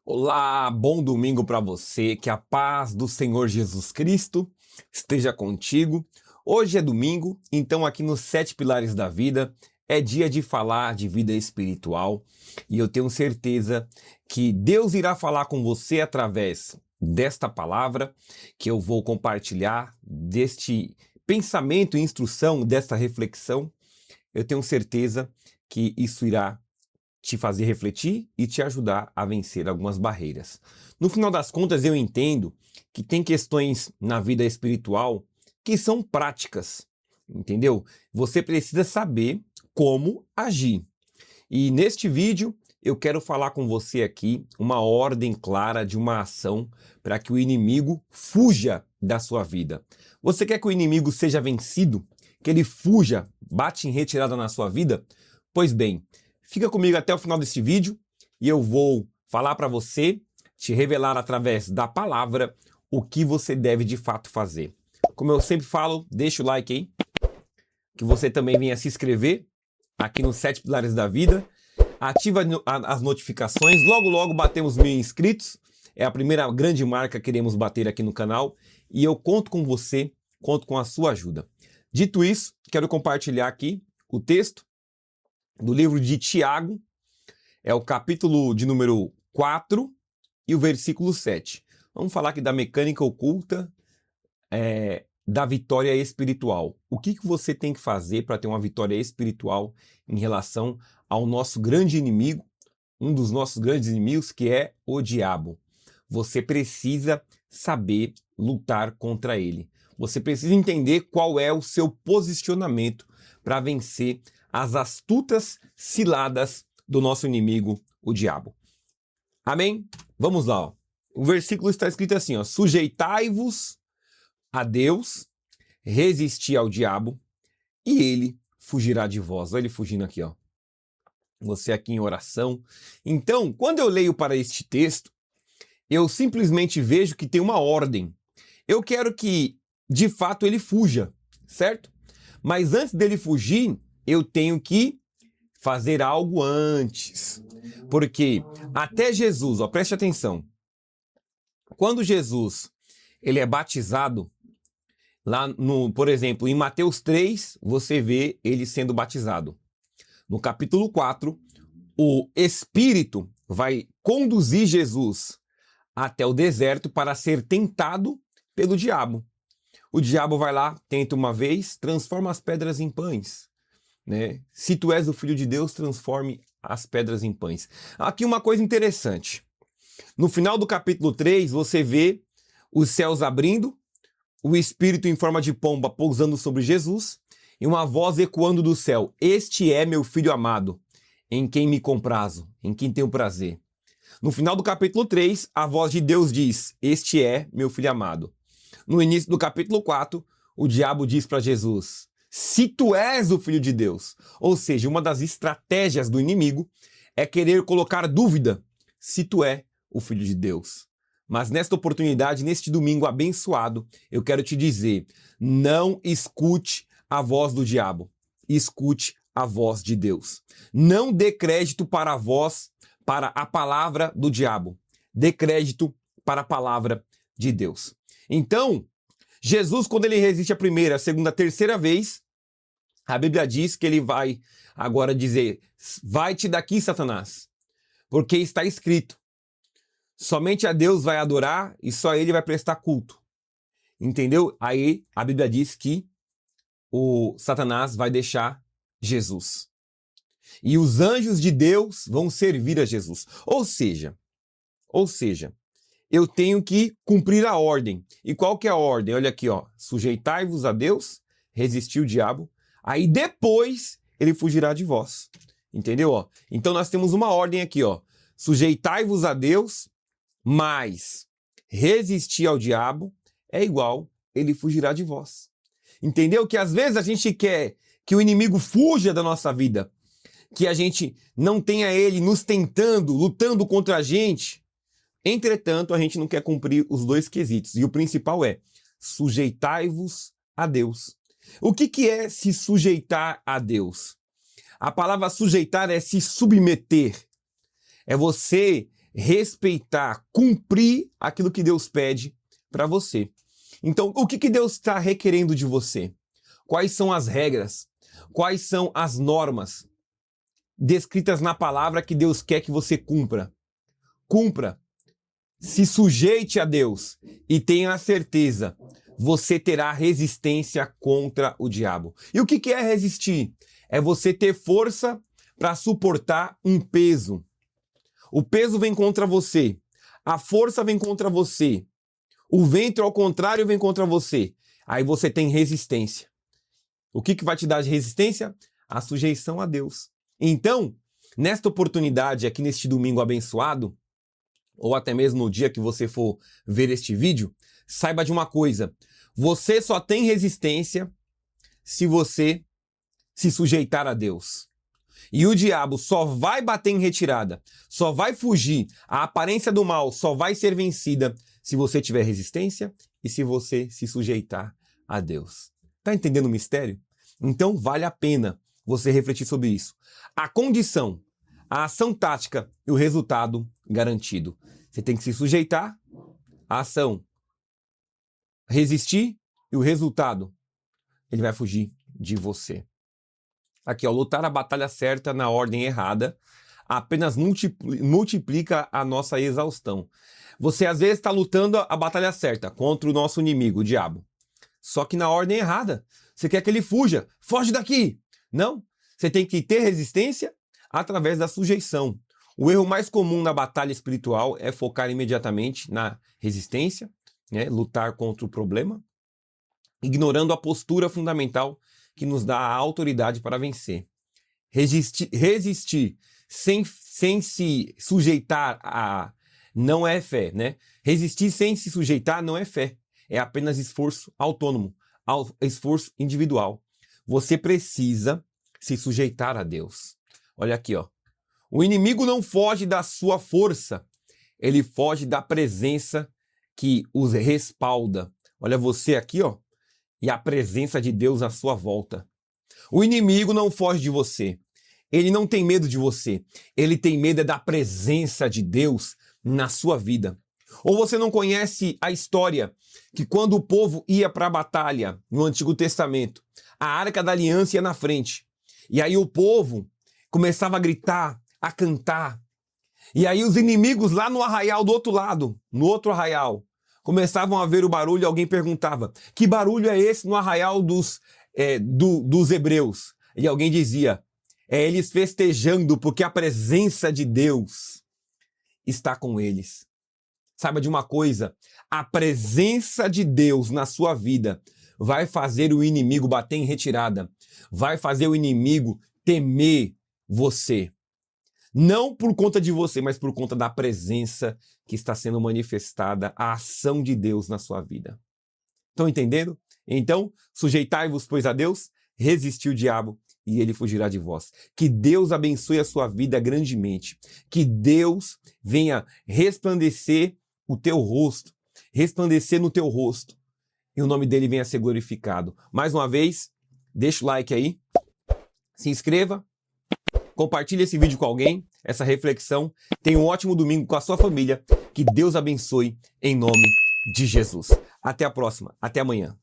Olá, bom domingo para você, que a paz do Senhor Jesus Cristo esteja contigo. Hoje é domingo, então aqui nos 7 Pilares da Vida é dia de falar de vida espiritual e eu tenho certeza que Deus irá falar com você através desta palavra que eu vou compartilhar, deste pensamento e instrução, desta reflexão. Eu tenho certeza que isso irá te fazer refletir e te ajudar a vencer algumas barreiras. No final das contas, eu entendo que tem questões na vida espiritual que são práticas, entendeu? Você precisa saber como agir. E neste vídeo, eu quero falar com você aqui uma ordem clara de uma ação para que o inimigo fuja da sua vida. Você quer que o inimigo seja vencido? Que ele fuja, bate em retirada na sua vida? Pois bem, fica comigo até o final deste vídeo e eu vou falar para você, te revelar através da palavra o que você deve de fato fazer. Como eu sempre falo, deixa o like aí, que você também venha se inscrever aqui nos 7 Pilares da Vida, ativa as notificações, logo batemos 1000 inscritos, é a primeira grande marca que queremos bater aqui no canal e eu conto com você, conto com a sua ajuda. Dito isso, quero compartilhar aqui o texto do livro de Tiago, é o capítulo de número 4 e o versículo 7. Vamos falar aqui da mecânica oculta da vitória espiritual. O que você tem que fazer para ter uma vitória espiritual em relação ao nosso grande inimigo, um dos nossos grandes inimigos, que é o diabo. Você precisa saber lutar contra ele. Você precisa entender qual é o seu posicionamento para vencer as astutas ciladas do nosso inimigo, o diabo. Amém? Vamos lá. Ó. O versículo está escrito assim, ó: sujeitai-vos a Deus, resisti ao diabo, e ele fugirá de vós. Olha ele fugindo aqui, ó. Você aqui em oração. Então, quando eu leio para este texto, eu simplesmente vejo que tem uma ordem. Eu quero que, de fato, ele fuja, certo? Mas antes dele fugir, eu tenho que fazer algo antes. Porque até Jesus, ó, preste atenção. Quando Jesus ele é batizado, lá por exemplo, em Mateus 3, você vê ele sendo batizado. No capítulo 4, o Espírito vai conduzir Jesus até o deserto para ser tentado pelo diabo. O diabo vai lá, tenta uma vez, transforma as pedras em pães. Né? Se tu és o Filho de Deus, transforme as pedras em pães. Aqui uma coisa interessante. No final do capítulo 3, você vê os céus abrindo, o Espírito em forma de pomba pousando sobre Jesus e uma voz ecoando do céu: este é meu Filho amado, em quem me comprazo, em quem tenho prazer. No final do capítulo 3, a voz de Deus diz: este é meu Filho amado. No início do capítulo 4, o diabo diz para Jesus: se tu és o Filho de Deus. Ou seja, uma das estratégias do inimigo é querer colocar dúvida se tu é o Filho de Deus. Mas nesta oportunidade, neste domingo abençoado, eu quero te dizer: não escute a voz do diabo, escute a voz de Deus. Não dê crédito para a voz, para a palavra do diabo. Dê crédito para a palavra de Deus. Então, Jesus, quando ele resiste a primeira, a segunda, a terceira vez, a Bíblia diz que ele vai agora dizer: vai-te daqui, Satanás, porque está escrito, somente a Deus vai adorar e só ele vai prestar culto. Entendeu? Aí a Bíblia diz que o Satanás vai deixar Jesus. E os anjos de Deus vão servir a Jesus. Ou seja, eu tenho que cumprir a ordem. E qual que é a ordem? Olha aqui, ó. Sujeitai-vos a Deus, resistir o diabo, aí depois ele fugirá de vós. Entendeu? Ó? Então nós temos uma ordem aqui, ó. Sujeitai-vos a Deus, mas resistir ao diabo é igual, ele fugirá de vós. Entendeu? Que às vezes a gente quer que o inimigo fuja da nossa vida, que a gente não tenha ele nos tentando, lutando contra a gente. Entretanto, a gente não quer cumprir os dois quesitos. E o principal é: sujeitai-vos a Deus. O que é se sujeitar a Deus? A palavra sujeitar é se submeter. É você respeitar, cumprir aquilo que Deus pede para você. Então, o que Deus está requerendo de você? Quais são as regras? Quais são as normas descritas na palavra que Deus quer que você cumpra? Cumpra, se sujeite a Deus e tenha a certeza, você terá resistência contra o diabo. E o que é resistir? É você ter força para suportar um peso. O peso vem contra você, a força vem contra você, o vento ao contrário vem contra você. Aí você tem resistência. O que vai te dar de resistência? A sujeição a Deus. Então, nesta oportunidade aqui neste domingo abençoado, ou até mesmo no dia que você for ver este vídeo, saiba de uma coisa, você só tem resistência se você se sujeitar a Deus. E o diabo só vai bater em retirada, só vai fugir, a aparência do mal só vai ser vencida se você tiver resistência e se você se sujeitar a Deus. Tá entendendo o mistério? Então vale a pena você refletir sobre isso. A condição, a ação tática e o resultado garantido. Você tem que se sujeitar à ação, resistir e o resultado, ele vai fugir de você. Aqui, ó, lutar a batalha certa na ordem errada apenas multiplica a nossa exaustão. Você às vezes está lutando a batalha certa contra o nosso inimigo, o diabo. Só que na ordem errada. Você quer que ele fuja. Foge daqui. Não. Você tem que ter resistência através da sujeição. O erro mais comum na batalha espiritual é focar imediatamente na resistência, né? Lutar contra o problema, ignorando a postura fundamental que nos dá a autoridade para vencer. Resistir sem se sujeitar a... não é fé, né? Resistir sem se sujeitar não é fé. É apenas esforço autônomo, esforço individual. Você precisa se sujeitar a Deus. Olha aqui, ó. O inimigo não foge da sua força, ele foge da presença que os respalda. Olha você aqui, ó, e a presença de Deus à sua volta. O inimigo não foge de você. Ele não tem medo de você. Ele tem medo da presença de Deus na sua vida. Ou você não conhece a história que quando o povo ia para a batalha no Antigo Testamento, a Arca da Aliança ia na frente. E aí o povo começava a gritar, a cantar. E aí os inimigos lá no arraial do outro lado, no outro arraial, começavam a ver o barulho e alguém perguntava: que barulho é esse no arraial dos hebreus? E alguém dizia: é eles festejando porque a presença de Deus está com eles. Saiba de uma coisa, a presença de Deus na sua vida vai fazer o inimigo bater em retirada, vai fazer o inimigo temer você. Não por conta de você, mas por conta da presença que está sendo manifestada, a ação de Deus na sua vida. Estão entendendo? Então, sujeitai-vos, pois, a Deus, resistir o diabo e ele fugirá de vós. Que Deus abençoe a sua vida grandemente. Que Deus venha resplandecer o teu rosto, resplandecer no teu rosto, e o nome dele venha a ser glorificado. Mais uma vez, deixa o like aí, se inscreva, compartilhe esse vídeo com alguém, essa reflexão. Tenha um ótimo domingo com a sua família. Que Deus abençoe em nome de Jesus. Até a próxima. Até amanhã.